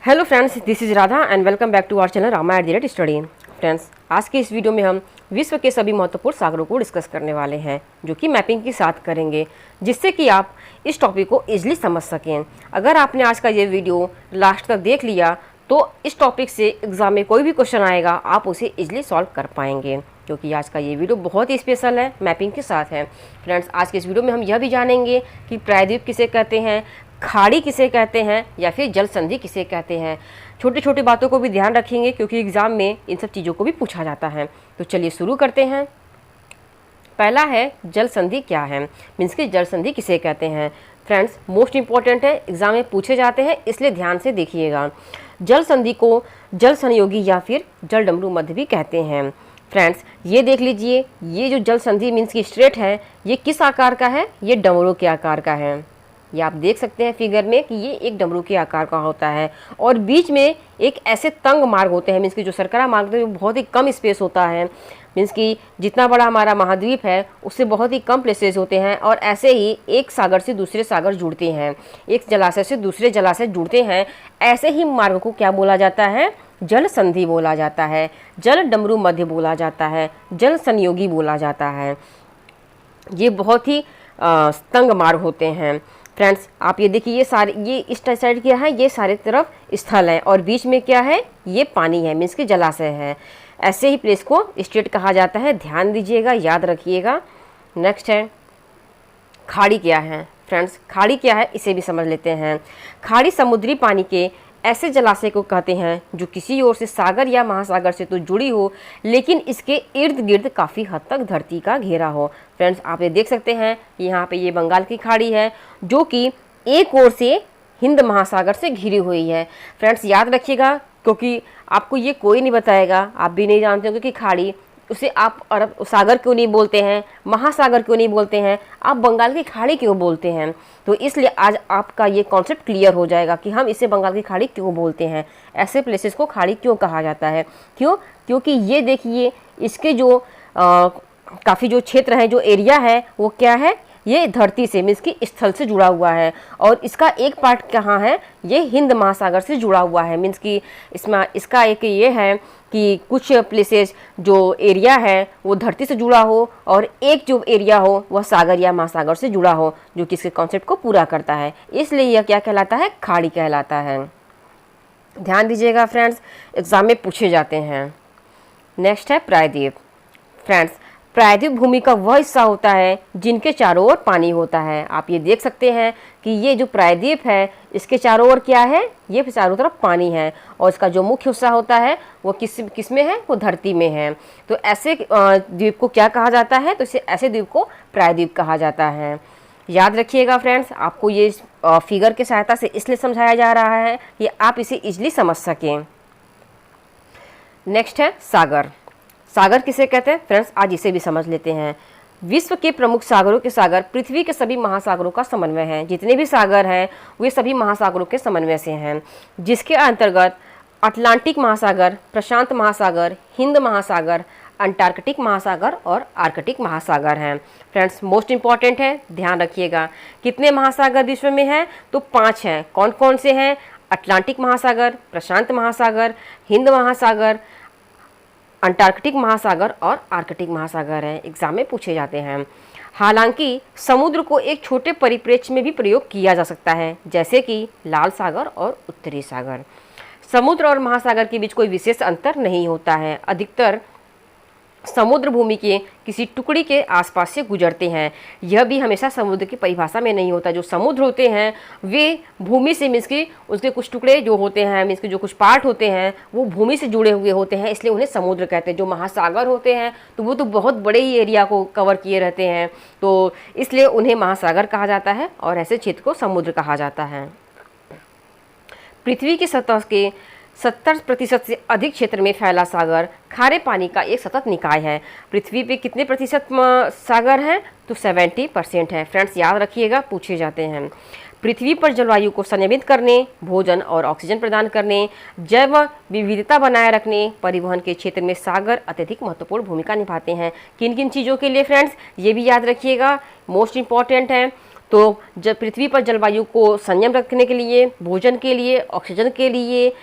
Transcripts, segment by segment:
Hello friends, this is Radha and welcome back to our channel Rama study. Friends, आज के इस video में हम विश्व के सभी महत्वपूर्ण सागरों को डिस्कस करने वाले हैं, जो कि मैपिंग के साथ करेंगे, जिससे कि आप इस टॉपिक को इजीली समझ सकें। अगर आपने आज का ये वीडियो लास्ट तक देख लिया तो इस टॉपिक से एग्जाम में कोई भी क्वेश्चन आएगा आप उसे इजीली सॉल्व कर पाएंगे, क्योंकि आज का ये वीडियो बहुत ही स्पेशल है, मैपिंग के साथ है। फ्रेंड्स, आज के इस वीडियो में हम यह भी जानेंगे कि प्रायद्वीप किसे कहते हैं, खाड़ी किसे कहते हैं या फिर जल संधि किसे कहते हैं। छोटी छोटी बातों को भी ध्यान रखेंगे, क्योंकि एग्जाम में इन सब चीज़ों को भी पूछा जाता है। तो चलिए शुरू करते हैं। पहला है जल संधि क्या है, मीन्स कि जल संधि किसे कहते हैं। फ्रेंड्स, मोस्ट इंपॉर्टेंट है, एग्जाम में पूछे जाते हैं, इसलिए ध्यान से देखिएगा। जल संधि को जल संयोगी या फिर जल डमरू मध्य भी कहते हैं। फ्रेंड्स, ये देख लीजिए, ये जो जल संधि मीन्स की स्ट्रेट है, ये किस आकार का है, ये डमरू के आकार का है। ये आप देख सकते हैं फिगर में कि ये एक डमरू के आकार का होता है, और बीच में एक ऐसे तंग मार्ग होते हैं, मीन्स कि जो सरकरा मार्ग होते हैं बहुत ही कम स्पेस होता है। मीन्स कि जितना बड़ा हमारा महाद्वीप है उससे बहुत ही कम प्लेसेस होते हैं, और ऐसे ही एक सागर से दूसरे सागर जुड़ते हैं, एक जलाशय से दूसरे जलाशय जुड़ते हैं। ऐसे ही मार्ग को क्या बोला जाता है, जल संधि बोला जाता है, जल डमरू मध्य बोला जाता है, जल संयोगी बोला जाता है। ये बहुत ही तंग मार्ग होते हैं। फ्रेंड्स, आप ये देखिए, ये सारे, ये इस साइड क्या है, ये सारे तरफ स्थल है, और बीच में क्या है, ये पानी है, मीन्स कि जलाशय है। ऐसे ही प्लेस को स्टेट कहा जाता है, ध्यान दीजिएगा, याद रखिएगा। नेक्स्ट है खाड़ी क्या है। फ्रेंड्स, खाड़ी क्या है इसे भी समझ लेते हैं। खाड़ी समुद्री पानी के ऐसे जलाशय को कहते हैं जो किसी ओर से सागर या महासागर से तो जुड़ी हो, लेकिन इसके इर्द गिर्द काफ़ी हद तक धरती का घेरा हो। फ्रेंड्स, आप ये देख सकते हैं, यहाँ पे ये बंगाल की खाड़ी है, जो कि एक ओर से हिंद महासागर से घिरी हुई है। फ्रेंड्स, याद रखिएगा, क्योंकि आपको ये कोई नहीं बताएगा, आप भी नहीं जानते होंगे कि खाड़ी, उसे आप अरब सागर क्यों नहीं बोलते हैं, महासागर क्यों नहीं बोलते हैं, आप बंगाल की खाड़ी क्यों बोलते हैं। तो इसलिए आज आपका ये कॉन्सेप्ट क्लियर हो जाएगा कि हम इसे बंगाल की खाड़ी क्यों बोलते हैं, ऐसे प्लेसेस को खाड़ी क्यों कहा जाता है। क्यों? क्योंकि ये देखिए, इसके जो काफ़ी जो क्षेत्र है, जो एरिया है, वो क्या है, ये धरती से मीन्स कि स्थल से जुड़ा हुआ है, और इसका एक पार्ट कहाँ है, ये हिंद महासागर से जुड़ा हुआ है। मीन्स कि इसमें इसका एक ये है कि कुछ प्लेसेस जो एरिया है वो धरती से जुड़ा हो, और एक जो एरिया हो वह सागर या महासागर से जुड़ा हो, जो कि इसके कॉन्सेप्ट को पूरा करता है। इसलिए यह क्या कहलाता है, खाड़ी कहलाता है। ध्यान दीजिएगा फ्रेंड्स, एग्जाम में पूछे जाते हैं। नेक्स्ट है प्रायद्वीप। फ्रेंड्स, प्रायद्वीप भूमि का वह हिस्सा होता है जिनके चारों ओर पानी होता है। आप ये देख सकते हैं कि ये जो प्रायद्वीप है, इसके चारों ओर क्या है, ये चारों तरफ पानी है, और इसका जो मुख्य हिस्सा होता है वो किस में है, वो धरती में है। तो ऐसे द्वीप को क्या कहा जाता है, तो इसे ऐसे द्वीप को प्रायद्वीप कहा जाता है। याद रखिएगा फ्रेंड्स, आपको ये फिगर की सहायता से इसलिए समझाया जा रहा है कि आप इसे इजली समझ सकें। नेक्स्ट है सागर। सागर किसे कहते हैं। फ्रेंड्स, आज इसे भी समझ लेते हैं। विश्व के प्रमुख सागरों के सागर पृथ्वी के सभी महासागरों का समन्वय है। जितने भी सागर हैं वे सभी महासागरों के समन्वय से हैं, जिसके अंतर्गत अटलांटिक महासागर, प्रशांत महासागर, हिंद महासागर, अंटार्कटिक महासागर और आर्कटिक महासागर हैं। फ्रेंड्स, मोस्ट इंपॉर्टेंट है, ध्यान रखिएगा। कितने महासागर विश्व में हैं, तो 5 हैं। कौन कौन से हैं, अटलांटिक महासागर, प्रशांत महासागर, हिंद महासागर, अंटार्कटिक महासागर और आर्कटिक महासागर हैं। एग्जाम में पूछे जाते हैं। हालांकि समुद्र को एक छोटे परिप्रेक्ष्य में भी प्रयोग किया जा सकता है, जैसे कि लाल सागर और उत्तरी सागर। समुद्र और महासागर के बीच कोई विशेष अंतर नहीं होता है। अधिकतर समुद्र भूमि के किसी टुकड़ी के आसपास से गुजरते हैं। यह भी हमेशा समुद्र की परिभाषा में नहीं होता। जो समुद्र होते हैं वे भूमि से, मीन्स कि उसके कुछ टुकड़े जो होते हैं, मीन्स कि जो कुछ पार्ट होते हैं वो भूमि से जुड़े हुए होते हैं, इसलिए उन्हें समुद्र कहते हैं। जो महासागर होते हैं तो वो तो बहुत बड़े ही एरिया को कवर किए रहते हैं, तो इसलिए उन्हें महासागर कहा जाता है, और ऐसे क्षेत्र को समुद्र कहा जाता है। पृथ्वी की सतह के 70% से अधिक क्षेत्र में फैला सागर खारे पानी का एक सतत निकाय है। पृथ्वी पे कितने प्रतिशत सागर हैं, तो 70% है। फ्रेंड्स, याद रखिएगा, पूछे जाते हैं। पृथ्वी पर जलवायु को संयमित करने, भोजन और ऑक्सीजन प्रदान करने, जैव विविधता बनाए रखने, परिवहन के क्षेत्र में सागर अत्यधिक महत्वपूर्ण भूमिका निभाते हैं। किन किन चीज़ों के लिए फ्रेंड्स, ये भी याद रखिएगा, मोस्ट इंपॉर्टेंट है। तो जब पृथ्वी पर जलवायु को संयम रखने के लिए, भोजन के लिए, ऑक्सीजन के लिए,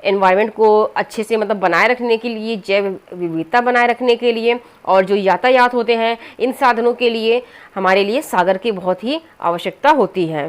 एनवायरनमेंट को अच्छे से मतलब बनाए रखने के लिए, जैव विविधता बनाए रखने के लिए, और जो यातायात होते हैं इन साधनों के लिए हमारे लिए सागर की बहुत ही आवश्यकता होती है।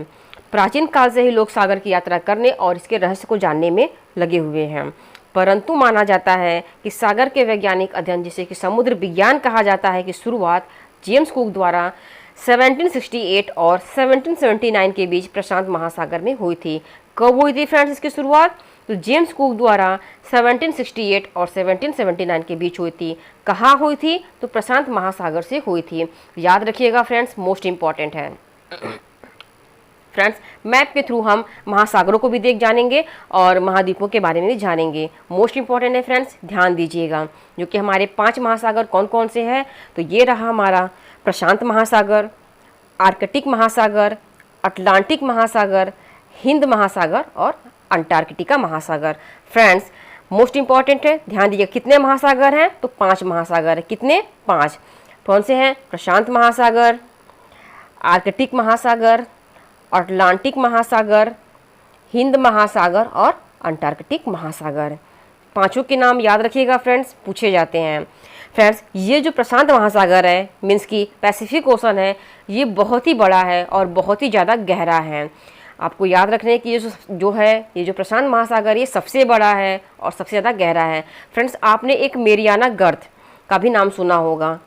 प्राचीन काल से ही लोग सागर की यात्रा करने और इसके रहस्य को जानने में लगे हुए हैं। परंतु माना जाता है कि सागर के वैज्ञानिक अध्ययन, जिसे कि समुद्र विज्ञान कहा जाता है, कि शुरुआत जेम्स कुक द्वारा 1768 और 1779 के बीच प्रशांत महासागर में हुई थी। कब हुई थी फ्रेंड्स इसकी शुरुआत? तो जेम्स कुक द्वारा 1768 और 1779 के बीच हुई थी। कहाँ हुई थी? तो प्रशांत महासागर से हुई थी। याद रखिएगा फ्रेंड्स, मोस्ट इंपॉर्टेंट है। फ्रेंड्स, मैप के थ्रू हम महासागरों को भी देख जानेंगे और महाद्वीपों के बारे में भी जानेंगे। मोस्ट इंपॉर्टेंट है फ्रेंड्स, ध्यान दीजिएगा। जो कि हमारे 5 महासागर कौन कौन से हैं? तो ये रहा हमारा प्रशांत महासागर, आर्कटिक महासागर, अटलांटिक महासागर, हिंद महासागर और अंटार्कटिका महासागर। फ्रेंड्स, मोस्ट इंपॉर्टेंट है, ध्यान दीजिए। कितने महासागर हैं? तो 5 महासागर है। कितने? 5। कौन से हैं? प्रशांत महासागर, आर्कटिक महासागर, अटलांटिक महासागर, हिंद महासागर और अंटार्कटिक महासागर। पांचों के नाम याद रखिएगा फ्रेंड्स, पूछे जाते हैं। फ्रेंड्स, ये जो प्रशांत महासागर है, मीन्स की पैसिफिक ओशन है, ये बहुत ही बड़ा है और बहुत ही ज़्यादा गहरा है। आपको याद रखने की ये जो प्रशांत महासागर, ये सबसे बड़ा है और सबसे ज़्यादा गहरा है। फ्रेंड्स, आपने एक मेरियाना गर्त का भी नाम सुना होगा।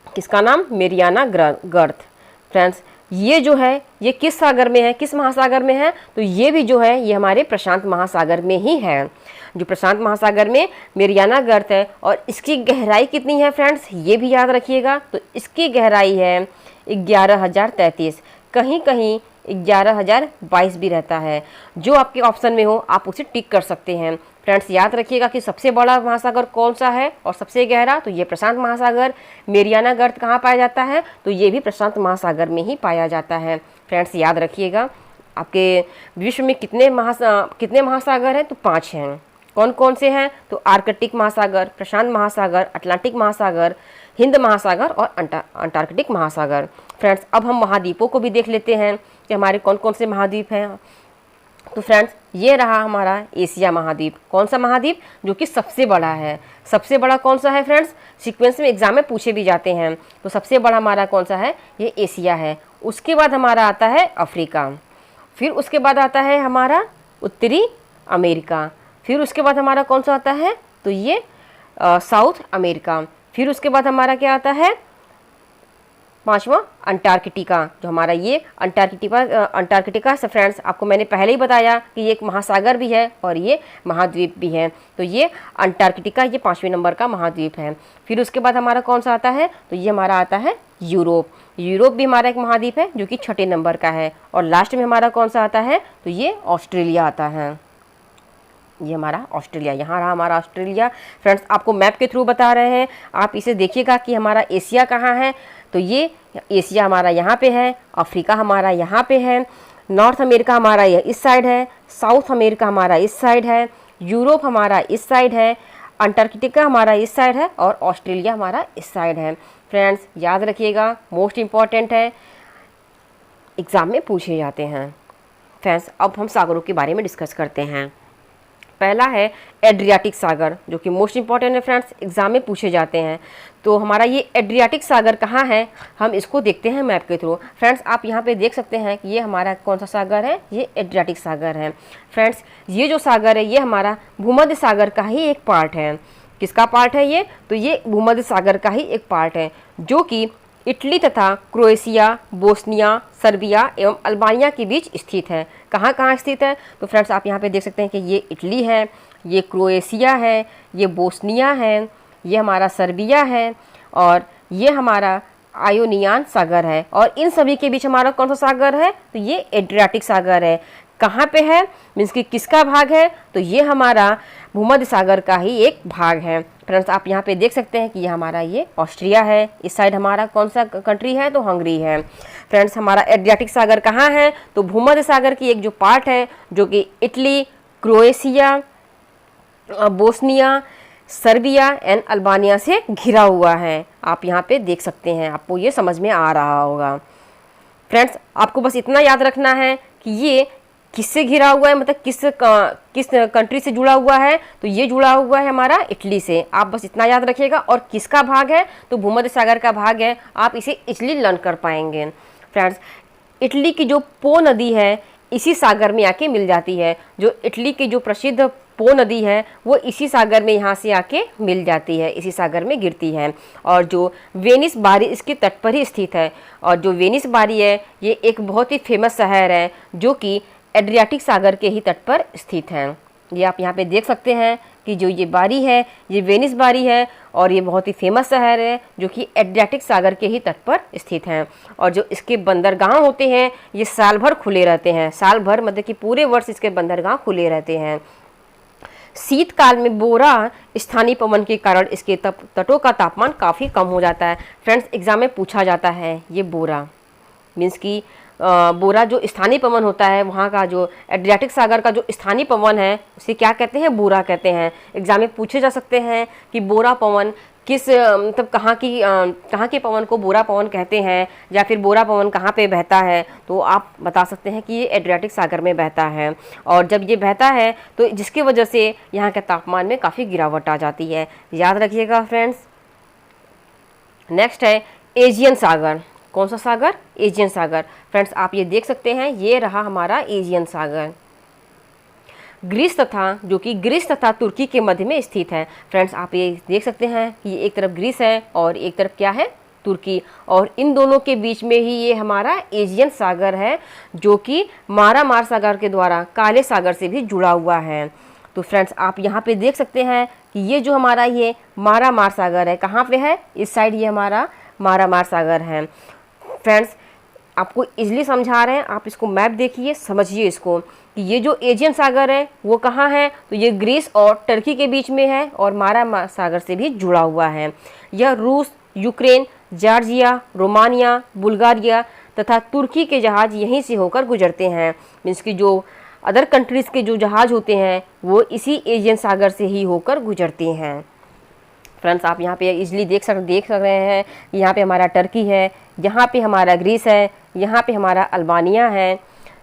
किसका नाम? मेरियाना गर्त। फ्रेंड्स, ये जो है ये किस सागर में है, किस महासागर में है? तो ये भी जो है ये हमारे प्रशांत महासागर में ही है। जो प्रशांत महासागर में मेरियाना गर्त है, और इसकी गहराई कितनी है फ्रेंड्स? ये भी याद रखिएगा। तो इसकी गहराई है 11,033, कहीं कहीं 11,022 भी रहता है। जो आपके ऑप्शन में हो आप उसे टिक कर सकते हैं। फ्रेंड्स, याद रखिएगा कि सबसे बड़ा महासागर कौन सा है और सबसे गहरा? तो ये प्रशांत महासागर। मेरियाना गर्त कहाँ पाया जाता है? तो ये भी प्रशांत महासागर में ही पाया जाता है। फ्रेंड्स, याद रखिएगा। आपके विश्व में कितने महासागर हैं? तो 5 हैं। कौन कौन से हैं? तो आर्कटिक महासागर, प्रशांत महासागर, अटलांटिक महासागर, हिंद महासागर और अंटार्कटिक महासागर। फ्रेंड्स, अब हम महाद्वीपों को भी देख लेते हैं कि हमारे कौन कौन से महाद्वीप हैं। तो फ्रेंड्स, ये रहा हमारा एशिया महाद्वीप। कौन सा महाद्वीप? जो कि सबसे बड़ा है। सबसे बड़ा कौन सा है फ्रेंड्स? सीक्वेंस में एग्जाम में पूछे भी जाते हैं। तो सबसे बड़ा हमारा कौन सा है? ये एशिया है। उसके बाद हमारा आता है अफ्रीका, फिर उसके बाद आता है हमारा उत्तरी अमेरिका, फिर उसके बाद हमारा कौन सा आता है? तो ये साउथ अमेरिका। फिर उसके बाद हमारा क्या आता है? 5वां अंटार्कटिका। जो हमारा ये अंटार्कटिका से फ्रेंड्स, आपको मैंने पहले ही बताया कि ये एक महासागर भी है और ये महाद्वीप भी है। तो ये अंटार्कटिका ये 5वें नंबर का महाद्वीप है। फिर उसके बाद हमारा कौन सा आता है? तो ये हमारा आता है यूरोप। यूरोप भी हमारा एक महाद्वीप है जो कि 6ठे नंबर का है। और लास्ट में हमारा कौन सा आता है? तो ये ऑस्ट्रेलिया आता है। ये हमारा ऑस्ट्रेलिया, यहाँ रहा हमारा ऑस्ट्रेलिया। फ्रेंड्स, आपको मैप के थ्रू बता रहे हैं, आप इसे देखिएगा कि हमारा एशिया कहाँ है। तो ये एशिया हमारा यहाँ पे है, अफ्रीका हमारा यहाँ पे है, नॉर्थ अमेरिका हमारा ये इस साइड है, साउथ अमेरिका हमारा इस साइड है, यूरोप हमारा इस साइड है, अंटार्कटिका हमारा इस साइड है और ऑस्ट्रेलिया हमारा इस साइड है। फ्रेंड्स, याद रखिएगा, मोस्ट इम्पॉर्टेंट है, एग्ज़ाम में पूछे जाते हैं। फ्रेंड्स, अब हम सागरों के बारे में डिस्कस करते हैं। पहला है एड्रियाटिक सागर, जो कि मोस्ट इंपॉर्टेंट है फ्रेंड्स, एग्जाम में पूछे जाते हैं। तो हमारा ये एड्रियाटिक सागर कहाँ है, हम इसको देखते हैं मैप के थ्रू। फ्रेंड्स, आप यहाँ पे देख सकते हैं कि ये हमारा कौन सा सागर है? ये एड्रियाटिक सागर है। फ्रेंड्स, ये जो सागर है ये हमारा भूमध्य सागर का ही एक पार्ट है। किसका पार्ट है ये? तो ये भूमध्य सागर का ही एक पार्ट है, जो कि इटली तथा क्रोएशिया, बोस्निया, सर्बिया एवं अल्बानिया के बीच स्थित है। कहाँ कहाँ स्थित है? तो फ्रेंड्स, आप यहाँ पे देख सकते हैं कि ये इटली है, ये क्रोएशिया है, ये बोस्निया है, ये हमारा सर्बिया है और ये हमारा आयोनियन सागर है। और इन सभी के बीच हमारा कौन सा सागर है? तो ये एड्रियाटिक सागर है। कहाँ पे है, मीन्स कि किसका भाग है? तो ये हमारा भूमध्य सागर का ही एक भाग है। फ्रेंड्स, आप यहाँ पे देख सकते हैं कि ये हमारा ये ऑस्ट्रिया है, इस साइड हमारा कौन सा कंट्री है? तो हंगरी है। फ्रेंड्स, हमारा एड्रियाटिक सागर कहाँ है? तो भूमध्य सागर की एक जो पार्ट है, जो कि Italy, Croatia, Bosnia, Serbia and Albania से घिरा हुआ है। आप यहाँ पे देख सकते हैं, आपको ये समझ में आ रहा होगा। फ्रेंड्स आपको बस इतना याद रखना है कि ये किससे घिरा हुआ है, मतलब किस कंट्री से जुड़ा हुआ है, तो ये जुड़ा हुआ है हमारा इटली से। आप बस इतना याद रखिएगा। और किसका भाग है, तो भूमध्य सागर का भाग है, आप इसे इजली लर्न कर पाएंगे। फ्रेंड्स इटली की जो पो नदी है इसी सागर में आके मिल जाती है। जो इटली की जो प्रसिद्ध पो नदी है वो इसी सागर में यहाँ से आके मिल जाती है, इसी सागर में गिरती है। और जो वेनिस बारी इसके तट पर ही स्थित है। और जो वेनिस बारी है ये एक बहुत ही फेमस शहर है जो कि एड्रियाटिक सागर के ही तट पर स्थित है। ये आप यहाँ पे देख सकते हैं कि जो ये बारी है ये वेनिस बारी है और ये बहुत ही फेमस शहर है जो कि एड्रियाटिक सागर के ही तट पर स्थित हैं। और जो इसके बंदरगाह होते हैं ये साल भर खुले रहते हैं, साल भर मतलब कि पूरे वर्ष इसके बंदरगाह खुले रहते हैं। शीतकाल में बोरा स्थानीय पवन के कारण इसके तटों का तापमान काफ़ी कम हो जाता है। फ्रेंड्स एग्जाम में पूछा जाता है ये बोरा मीन्स कि बोरा जो स्थानीय पवन होता है वहाँ का, जो एड्रियाटिक सागर का जो स्थानीय पवन है उसे क्या कहते हैं, बोरा कहते हैं। एग्जाम में पूछे जा सकते हैं कि बोरा पवन किस मतलब कहाँ के पवन को बोरा पवन कहते हैं, या फिर बोरा पवन कहाँ पे बहता है, तो आप बता सकते हैं कि ये एड्रियाटिक सागर में बहता है। और जब ये बहता है तो जिसकी वजह से यहाँ के तापमान में काफ़ी गिरावट आ जाती है, याद रखिएगा फ्रेंड्स। नेक्स्ट है एजियन सागर। कौन सा सागर, एजियन सागर। फ्रेंड्स आप ये देख सकते हैं ये रहा हमारा एजियन सागर। ग्रीस तथा तुर्की के मध्य में स्थित है। फ्रेंड्स आप ये देख सकते हैं कि ये एक तरफ ग्रीस है और एक तरफ क्या है, तुर्की। और इन दोनों के बीच में ही ये हमारा एजियन सागर है जो कि मारामार सागर के द्वारा काले सागर से भी जुड़ा हुआ है। तो फ्रेंड्स आप यहाँ पे देख सकते हैं कि ये जो हमारा ये मारामार सागर है कहाँ पे है, इस साइड ये हमारा मारामार सागर है। फ्रेंड्स आपको इजली समझा रहे हैं, आप इसको मैप देखिए, समझिए इसको कि ये जो एजियन सागर है वो कहाँ है, तो ये ग्रीस और टर्की के बीच में है और मारा सागर से भी जुड़ा हुआ है। यह रूस, यूक्रेन, जॉर्जिया, रोमानिया, बुल्गारिया तथा तुर्की के जहाज़ यहीं से होकर गुजरते हैं। मीन्स कि जो अदर कंट्रीज़ के जो जहाज़ होते हैं वो इसी एजियन सागर से ही होकर गुजरते हैं। फ्रेंड्स आप यहाँ पे इजली देख रहे हैं कि यहाँ पे हमारा टर्की है, यहाँ पे हमारा ग्रीस है, यहाँ पे हमारा अल्बानिया है,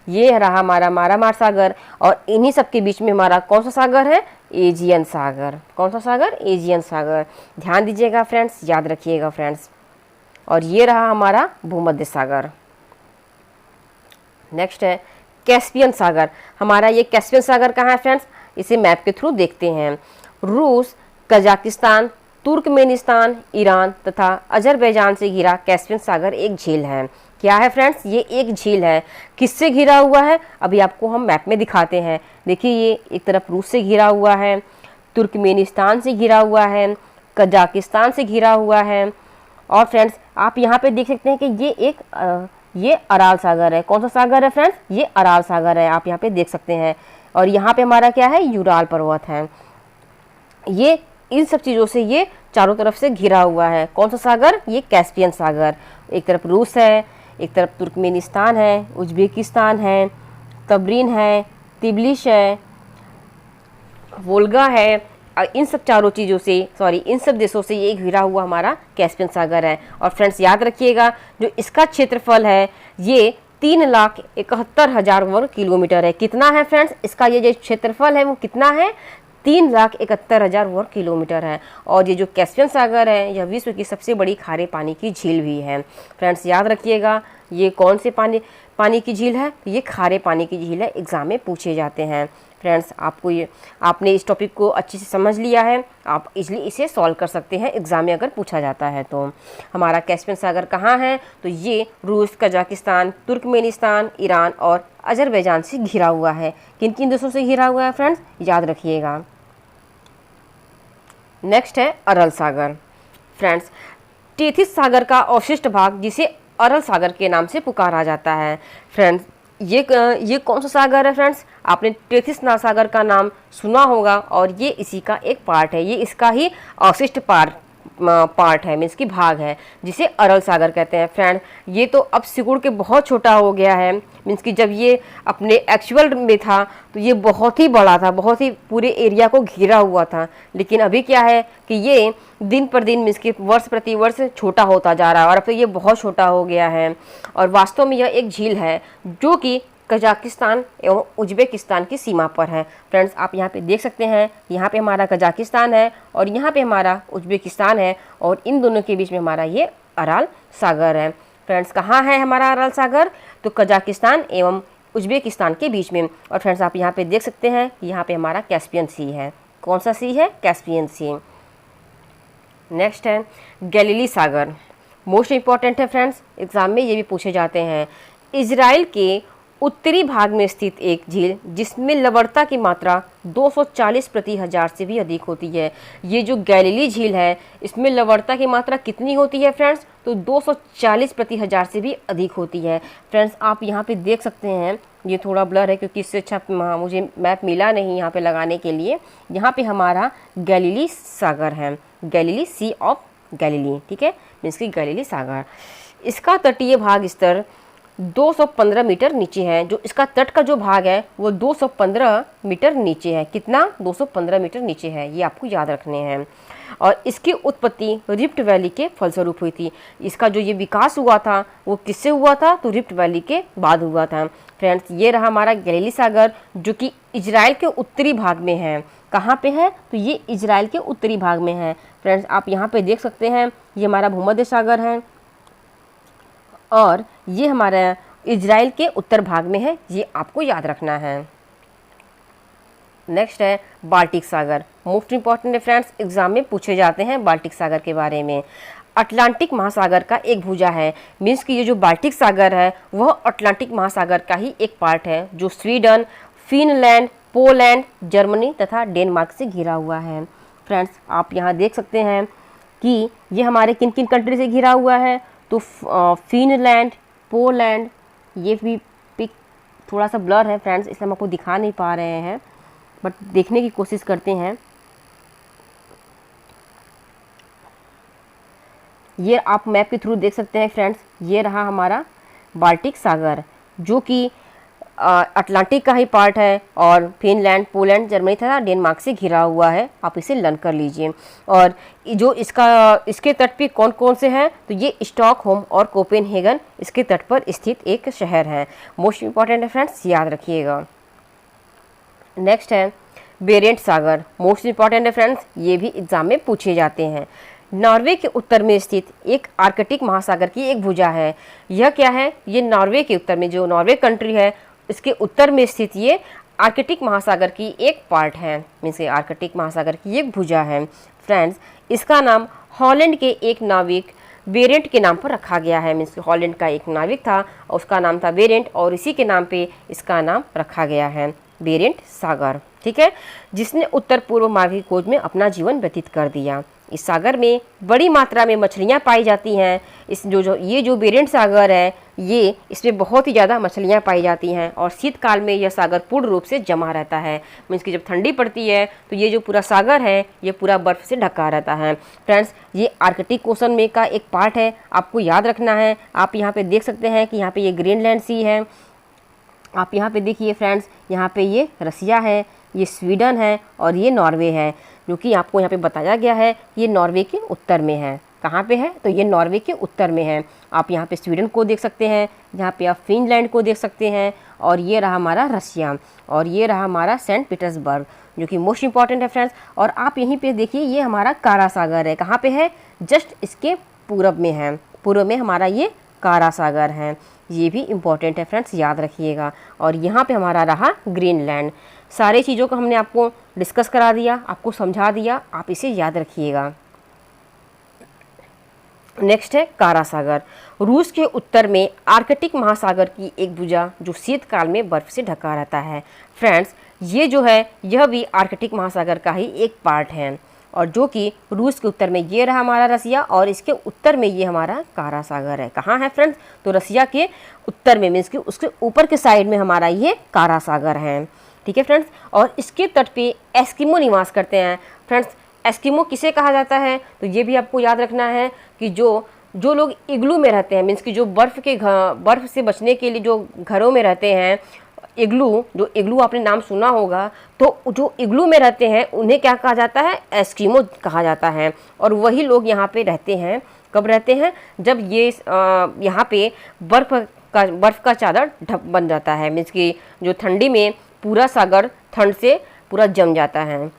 ये रहा हमारा मारामार सागर और इन्हीं सब के बीच में हमारा कौन सा सागर है, एजियन सागर। कौन सा सागर, एजियन सागर। ध्यान दीजिएगा फ्रेंड्स, याद रखिएगा फ्रेंड्स। और ये रहा हमारा भूमध्य सागर। नेक्स्ट है कैस्पियन सागर। हमारा ये कैस्पियन सागर कहाँ है फ्रेंड्स, इसे मैप के थ्रू देखते हैं। रूस, कजाकिस्तान, तुर्कमेनिस्तान, ईरान तथा अजरबैजान से घिरा कैस्पियन सागर एक झील है। क्या है फ्रेंड्स, ये एक झील है। किससे घिरा हुआ है, अभी आपको हम मैप में दिखाते हैं। देखिए ये एक तरफ रूस से घिरा हुआ है, तुर्कमेनिस्तान से घिरा हुआ है, कजाकिस्तान से घिरा हुआ है। और फ्रेंड्स आप यहाँ पे देख सकते हैं कि ये अराल सागर है। कौन सा सागर है फ्रेंड्स, ये अराल सागर है, आप यहाँ पे देख सकते हैं। और यहाँ पे हमारा क्या है, यूराल पर्वत है। ये इन सब चीज़ों से ये चारों तरफ से घिरा हुआ है। कौन सा सागर, ये कैस्पियन सागर। एक तरफ रूस है, एक तरफ तुर्कमेनिस्तान है, उज्बेकिस्तान है, तबरीन है, तिब्लिश है, वोल्गा है। इन सब इन सब देशों से ये घिरा हुआ हमारा कैस्पियन सागर है। और फ्रेंड्स याद रखिएगा जो इसका क्षेत्रफल है ये 3,71,000 वर्ग किलोमीटर है। कितना है फ्रेंड्स, इसका ये जो क्षेत्रफल है वो कितना है, 3,71,000 वर्ग किलोमीटर है। और ये जो कैस्पियन सागर है यह विश्व की सबसे बड़ी खारे पानी की झील भी है। फ्रेंड्स याद रखिएगा ये कौन से पानी की झील है, ये खारे पानी की झील है, एग्जाम में पूछे जाते हैं। फ्रेंड्स आपने इस टॉपिक को अच्छे से समझ लिया है, आप इजली इसे सॉल्व कर सकते हैं एग्जाम में अगर पूछा जाता है तो। हमारा कैस्पियन सागर कहाँ है, तो ये रूस, कजाकिस्तान, तुर्कमेनिस्तान, ईरान और अजरबैजान से घिरा हुआ है। किन किन देशों से घिरा हुआ है फ्रेंड्स, याद रखिएगा। नेक्स्ट है अरल सागर। फ्रेंड्स टेथिस सागर का अवशिष्ट भाग जिसे अरल सागर के नाम से पुकारा जाता है। फ्रेंड्स ये कौन सा सागर है फ्रेंड्स, आपने टेथिस सागर का नाम सुना होगा और ये इसी का एक पार्ट है, ये इसका ही अवशिष्ट पार्ट है, मीन्स की भाग है, जिसे अरल सागर कहते हैं। फ्रेंड ये तो अब सिकुड़ के बहुत छोटा हो गया है, मीन्स कि जब ये अपने एक्चुअल में था तो ये बहुत ही बड़ा था, बहुत ही पूरे एरिया को घेरा हुआ था। लेकिन अभी क्या है कि ये दिन पर दिन मीन्स कि वर्ष प्रति वर्ष छोटा होता जा रहा है और अब तो ये बहुत छोटा हो गया है। और वास्तव में यह एक झील है जो कि कजाकिस्तान एवं उज्बेकिस्तान की सीमा पर है। फ्रेंड्स आप यहाँ पे देख सकते हैं, यहाँ पे हमारा कजाकिस्तान है और यहाँ पे हमारा उज्बेकिस्तान है और इन दोनों के बीच में हमारा ये अराल सागर है। फ्रेंड्स कहाँ है हमारा अराल सागर? तो कजाकिस्तान एवं उज्बेकिस्तान के बीच में। और फ्रेंड्स आप यहाँ पे देख सकते हैं, यहाँ पे हमारा कैस्पियन सी है। कौन सा सी है? कैस्पियन सी। नेक्स्ट है गैलीली सागर, मोस्ट इंपॉर्टेंट है फ्रेंड्स, एग्जाम में ये भी पूछे जाते हैं। इजराइल के उत्तरी भाग में स्थित एक झील जिसमें लवणता की मात्रा 240 प्रति हजार से भी अधिक होती है। ये जो गैलीली झील है इसमें लवणता की मात्रा कितनी होती है फ्रेंड्स? तो 240 प्रति हजार से भी अधिक होती है। फ्रेंड्स आप यहाँ पे देख सकते हैं, ये थोड़ा ब्लर है क्योंकि इससे अच्छा मुझे मैप मिला नहीं यहाँ पे लगाने के लिए। यहाँ पे हमारा गैलीली सागर है, गैलीली सी ऑफ गैलीली, ठीक है, मीन्स की गैलीली सागर। इसका तटीय भाग स्तर 215 मीटर नीचे है। जो इसका तट का जो भाग है वो 215 मीटर नीचे है। कितना? 215 मीटर नीचे है, ये आपको याद रखने हैं। और इसकी उत्पत्ति रिफ्ट वैली के फलस्वरूप हुई थी। इसका जो ये विकास हुआ था वो किससे हुआ था? तो रिफ्ट वैली के बाद हुआ था। फ्रेंड्स ये रहा हमारा गैलीली सागर जो कि इजराइल के उत्तरी भाग में है। कहाँ पे है? तो ये इजराइल के उत्तरी भाग में है। फ्रेंड्स आप यहाँ पे देख सकते हैं, ये हमारा भूमध्य सागर है और ये हमारा इजराइल के उत्तर भाग में है, ये आपको याद रखना है। नेक्स्ट है बाल्टिक सागर, मोस्ट इंपॉर्टेंट है फ्रेंड्स, एग्जाम में पूछे जाते हैं बाल्टिक सागर के बारे में। अटलांटिक महासागर का एक भुजा है, मीन्स कि ये जो बाल्टिक सागर है वह अटलांटिक महासागर का ही एक पार्ट है जो स्वीडन, फिनलैंड, पोलैंड, जर्मनी तथा डेनमार्क से घिरा हुआ है। फ्रेंड्स आप यहाँ देख सकते हैं कि ये हमारे किन किन कंट्री से घिरा हुआ है। तो फिनलैंड, पोलैंड, ये भी पिक थोड़ा सा ब्लर है फ्रेंड्स इसलिए हम आपको दिखा नहीं पा रहे हैं, बट देखने की कोशिश करते हैं। ये आप मैप के थ्रू देख सकते हैं फ्रेंड्स, ये रहा हमारा बाल्टिक सागर जो कि अटलांटिक का ही पार्ट है और फिनलैंड, पोलैंड, जर्मनी तथा डेनमार्क से घिरा हुआ है। आप इसे लर्न कर लीजिए। और जो इसके तट पे कौन कौन से हैं? तो ये स्टॉकहोम और कोपेनहेगन इसके तट पर स्थित एक शहर है। मोस्ट इंपॉर्टेंट है फ्रेंड्स, याद रखिएगा। नेक्स्ट है बेरेंट सागर, मोस्ट इंपॉर्टेंट है फ्रेंड्स, ये भी एग्जाम में पूछे जाते हैं। नॉर्वे के उत्तर में स्थित एक आर्कटिक महासागर की एक भुजा है। यह क्या है? ये नॉर्वे के उत्तर में, जो नॉर्वे कंट्री है इसके उत्तर में स्थित ये आर्कटिक महासागर की एक पार्ट है, मीन्स आर्कटिक महासागर की एक भुजा है। फ्रेंड्स इसका नाम हॉलैंड के एक नाविक बेरेंट के नाम पर रखा गया है। मीन्स हॉलैंड का एक नाविक था और उसका नाम था बेरेंट और इसी के नाम पे इसका नाम रखा गया है, बेरेंट सागर, ठीक है, जिसने उत्तर पूर्व मार्ग की खोज में अपना जीवन व्यतीत कर दिया। इस सागर में बड़ी मात्रा में मछलियाँ पाई जाती हैं। इस ये जो बेरेंट सागर है ये इसमें बहुत ही ज़्यादा मछलियाँ पाई जाती हैं और शीतकाल में यह सागर पूर्ण रूप से जमा रहता है। मीन्स कि जब ठंडी पड़ती है तो ये जो पूरा सागर है ये पूरा बर्फ़ से ढका रहता है। फ्रेंड्स ये आर्कटिक ओशन में का एक पार्ट है, आपको याद रखना है। आप यहाँ पे देख सकते हैं कि यहाँ पे ये ग्रीनलैंड सी है। आप यहाँ पे देखिए फ्रेंड्स, यहाँ पे ये रसिया है, ये स्वीडन है और ये नॉर्वे है, जो कि आपको यहाँ पे बताया गया है ये नॉर्वे के उत्तर में है। कहाँ पे है? तो ये नॉर्वे के उत्तर में है। आप यहाँ पे स्वीडन को देख सकते हैं, यहाँ पे आप फिनलैंड को देख सकते हैं और ये रहा हमारा रसिया और ये रहा हमारा सेंट पीटर्सबर्ग, जो कि मोस्ट इंपॉर्टेंट है फ्रेंड्स। और आप यहीं पे देखिए ये हमारा कारा सागर है। कहाँ पे है? जस्ट इसके पूरब में है, पूर्व में हमारा ये कारा सागर है। ये भी इम्पॉर्टेंट है फ्रेंड्स, याद रखिएगा। और यहाँ पे हमारा रहा ग्रीनलैंड। सारे चीज़ों को हमने आपको डिस्कस करा दिया, आपको समझा दिया, आप इसे याद रखिएगा। नेक्स्ट है कारा सागर, रूस के उत्तर में आर्कटिक महासागर की एक भुजा जो शीतकाल में बर्फ से ढका रहता है। फ्रेंड्स ये जो है यह भी आर्कटिक महासागर का ही एक पार्ट है और जो कि रूस के उत्तर में ये रहा हमारा रसिया और इसके उत्तर में ये हमारा कारा सागर है। कहाँ है फ्रेंड्स? तो रसिया के उत्तर में, मीन्स कि उसके ऊपर के साइड में हमारा ये कारा सागर है, ठीक है फ्रेंड्स। और इसके तट पे एस्किमो निवास करते हैं। फ्रेंड्स एस्किमो किसे कहा जाता है, तो ये भी आपको याद रखना है कि जो लोग इग्लू में रहते हैं, मीन्स कि जो बर्फ़ से बचने के लिए जो घरों में रहते हैं, इग्लू आपने नाम सुना होगा, तो जो इग्लू में रहते हैं उन्हें क्या कहा जाता है, एस्किमो कहा जाता है। और वही लोग यहाँ पे रहते हैं, कब रहते हैं, जब ये यहाँ पे बर्फ़ का चादर ढक बन जाता है, मीन्स कि जो ठंडी में पूरा सागर ठंड से पूरा जम जाता है।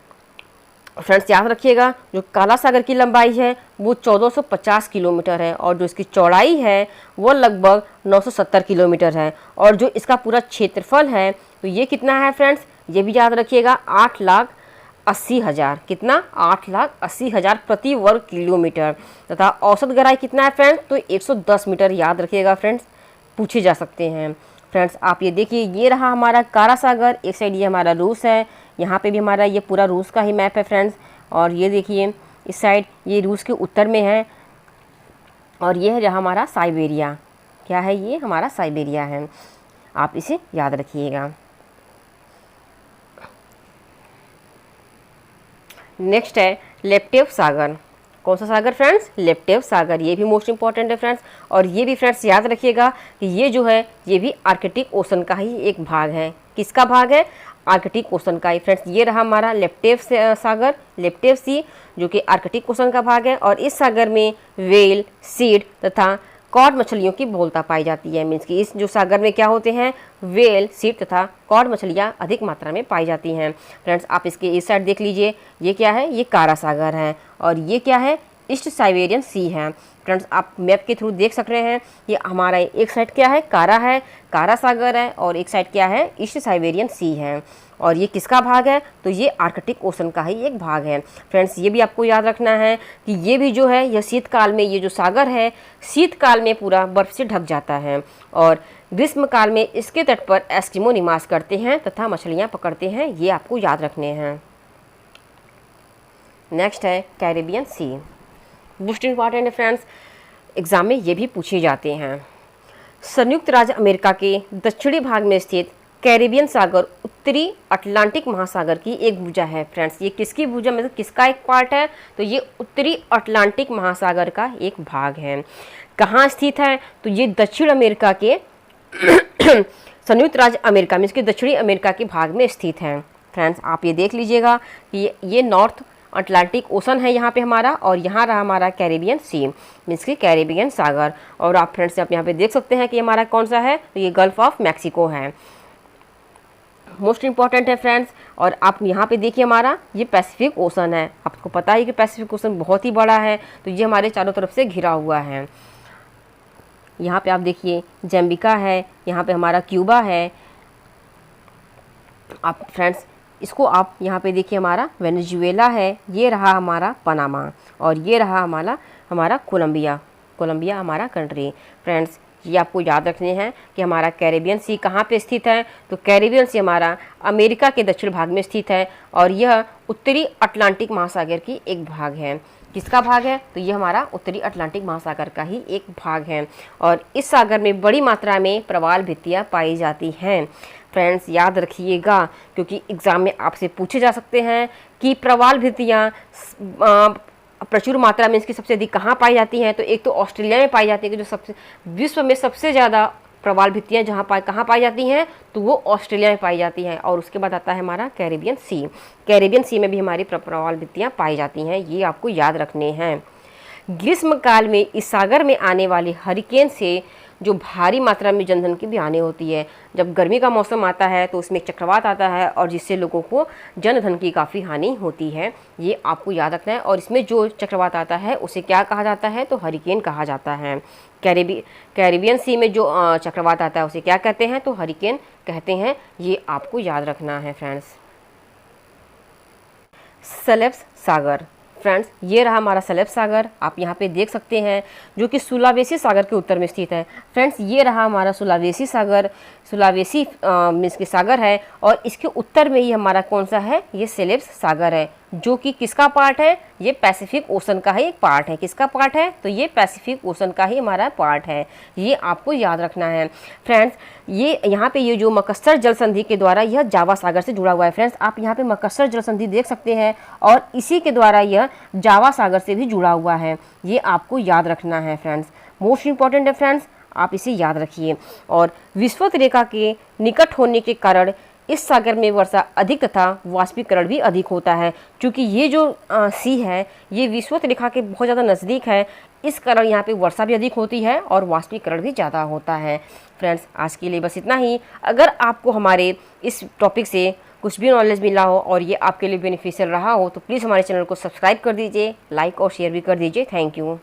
फ्रेंड्स याद रखिएगा, जो काला सागर की लंबाई है वो 1450 किलोमीटर है और जो इसकी चौड़ाई है वो लगभग 970 किलोमीटर है। और जो इसका पूरा क्षेत्रफल है तो ये कितना है फ्रेंड्स, ये भी याद रखिएगा, 8,80,000, कितना, 8,80,000 प्रति वर्ग किलोमीटर। तथा औसत गहराई कितना है फ्रेंड्स, तो 110 मीटर याद रखिएगा फ्रेंड्स, पूछे जा सकते हैं। फ्रेंड्स आप ये देखिए, ये रहा हमारा काला सागर, एक साइड ये हमारा रूस है, यहाँ पे भी हमारा ये पूरा रूस का ही मैप है फ्रेंड्स। और ये देखिए इस साइड ये रूस के उत्तर में है और ये है जहाँ हमारा साइबेरिया, क्या है, ये हमारा साइबेरिया है, आप इसे याद रखिएगा। नेक्स्ट है लेप्टेव सागर। कौन सा सागर फ्रेंड्स, लेप्टेव सागर, ये भी मोस्ट इंपॉर्टेंट है फ्रेंड्स। और ये भी फ्रेंड्स याद रखिएगा कि ये जो है ये भी आर्कटिक ओशन का ही एक भाग है। किसका भाग है, आर्कटिक ओशन का ही फ्रेंड्स। ये रहा हमारा लेप्टेव सागर, लेप्टेव सी, जो कि आर्कटिक ओशन का भाग है। और इस सागर में वेल, सीड तथा कॉड मछलियों की बहुलता पाई जाती है, मीन्स कि इस जो सागर में क्या होते हैं, वेल, सीड तथा कॉड मछलियाँ अधिक मात्रा में पाई जाती हैं। फ्रेंड्स आप इसके इस साइड देख लीजिए, ये क्या है, ये कारा सागर है और ये क्या है, ईस्ट साइबेरियन सी है। फ्रेंड्स आप मैप के थ्रू देख सक रहे हैं, ये हमारा एक साइड क्या है, कारा सागर है और एक साइड क्या है, ईस्ट साइबेरियन सी है। और ये किसका भाग है, तो ये आर्कटिक ओशन का ही एक भाग है। फ्रेंड्स ये भी आपको याद रखना है कि ये भी जो है, यह शीतकाल में, ये जो सागर है शीतकाल में पूरा बर्फ से ढक जाता है और ग्रीष्म काल में इसके तट पर एस्किमो निवास करते हैं तथा मछलियाँ पकड़ते हैं, ये आपको याद रखने हैं। नेक्स्ट है कैरेबियन सी, मोस्ट इंपॉर्टेंट है फ्रेंड्स, एग्जाम में ये भी पूछे जाते हैं। संयुक्त राज्य अमेरिका के दक्षिणी भाग में स्थित कैरेबियन सागर उत्तरी अटलांटिक महासागर की एक भुजा है। फ्रेंड्स ये किसकी भुजा, मतलब किसका एक पार्ट है, तो ये उत्तरी अटलांटिक महासागर का एक भाग है। कहाँ स्थित है, तो ये दक्षिण अमेरिका के संयुक्त राज्य अमेरिका में, इसके दक्षिणी अमेरिका के भाग में स्थित है। फ्रेंड्स आप ये देख लीजिएगा कि ये नॉर्थ अटलांटिक ओशन है यहाँ पे हमारा, और यहाँ रहा हमारा कैरेबियन सी, मीन्स की कैरेबियन सागर। और आप फ्रेंड्स आप यहाँ पे देख सकते हैं कि हमारा कौन सा है, तो ये गल्फ ऑफ मैक्सिको है, मोस्ट इंपॉर्टेंट है फ्रेंड्स। और आप यहाँ पे देखिए हमारा ये पैसिफिक ओशन है, आपको पता है कि पैसिफिक ओशन बहुत ही बड़ा है, तो ये हमारे चारों तरफ से घिरा हुआ है। यहाँ पे आप देखिए जैम्बिका है, यहाँ पे हमारा क्यूबा है। आप फ्रेंड्स इसको आप यहाँ पे देखिए हमारा वेनेजुएला है, ये रहा हमारा पनामा और ये रहा हमारा कोलंबिया हमारा कंट्री। फ्रेंड्स ये आपको याद रखने हैं कि हमारा कैरेबियन सी कहाँ पे स्थित है, तो कैरेबियन सी हमारा अमेरिका के दक्षिण भाग में स्थित है और यह उत्तरी अटलांटिक महासागर की एक भाग है। किसका भाग है, तो ये हमारा उत्तरी अटलांटिक महासागर का ही एक भाग है। और इस सागर में बड़ी मात्रा में प्रवाल भित्तियाँ पाई जाती हैं। फ्रेंड्स याद रखिएगा, क्योंकि एग्ज़ाम में आपसे पूछे जा सकते हैं कि प्रवाल भित्तियाँ प्रचुर मात्रा में इसकी सबसे अधिक कहाँ पाई जाती हैं, तो एक तो ऑस्ट्रेलिया में पाई जाती है, कि जो सबसे विश्व में सबसे ज़्यादा प्रवाल भित्तियाँ कहाँ पाई जाती हैं, तो वो ऑस्ट्रेलिया में पाई जाती हैं। और उसके बाद आता है हमारा कैरेबियन सी में भी हमारी प्रवाल भित्तियाँ पाई जाती हैं, ये आपको याद रखने हैं। ग्रीष्म काल में इस सागर में आने वाले हरिकेन से जो भारी मात्रा में जनधन की भी हानि होती है। जब गर्मी का मौसम आता है तो उसमें एक चक्रवात आता है और जिससे लोगों को जनधन की काफ़ी हानि होती है, ये आपको याद रखना है। और इसमें जो चक्रवात आता है उसे क्या कहा जाता है, तो हरिकेन कहा जाता है। कैरेबियन सी में जो चक्रवात आता है उसे क्या कहते हैं, तो हरिकेन कहते हैं, ये आपको याद रखना है फ्रेंड्स। सेलेब्स सागर, फ्रेंड्स ये रहा हमारा सेलेब्स सागर, आप यहाँ पे देख सकते हैं, जो कि सुलावेसी सागर के उत्तर में स्थित है। फ्रेंड्स ये रहा हमारा सुलावेसी सागर, मीन्स के सागर है और इसके उत्तर में ही हमारा कौन सा है, ये सेलेब्स सागर है। जो कि किसका पार्ट है, ये पैसिफिक ओशन का ही एक पार्ट है। किसका पार्ट है, तो ये पैसिफिक ओशन का ही हमारा पार्ट है। ये आपको याद रखना है फ्रेंड्स। ये यहाँ पे ये जो मकस्सर जल संधि के द्वारा यह जावा सागर से जुड़ा हुआ है फ्रेंड्स। आप यहाँ पे मकस्सर जल संधि देख सकते हैं और इसी के द्वारा यह जावा सागर से भी जुड़ा हुआ है। ये आपको याद रखना है फ्रेंड्स, मोस्ट इंपॉर्टेंट है फ्रेंड्स, आप इसे याद रखिए। और विषुवत रेखा के निकट होने के कारण इस सागर में वर्षा अधिक तथा वाष्पीकरण भी अधिक होता है। क्योंकि ये जो सी है ये विषुवत रेखा के बहुत ज़्यादा नज़दीक है, इस कारण यहाँ पे वर्षा भी अधिक होती है और वाष्पीकरण भी ज़्यादा होता है। फ्रेंड्स, आज के लिए बस इतना ही। अगर आपको हमारे इस टॉपिक से कुछ भी नॉलेज मिला हो और ये आपके लिए बेनिफिशियल रहा हो तो प्लीज़ हमारे चैनल को सब्सक्राइब कर दीजिए, लाइक और शेयर भी कर दीजिए। Thank you.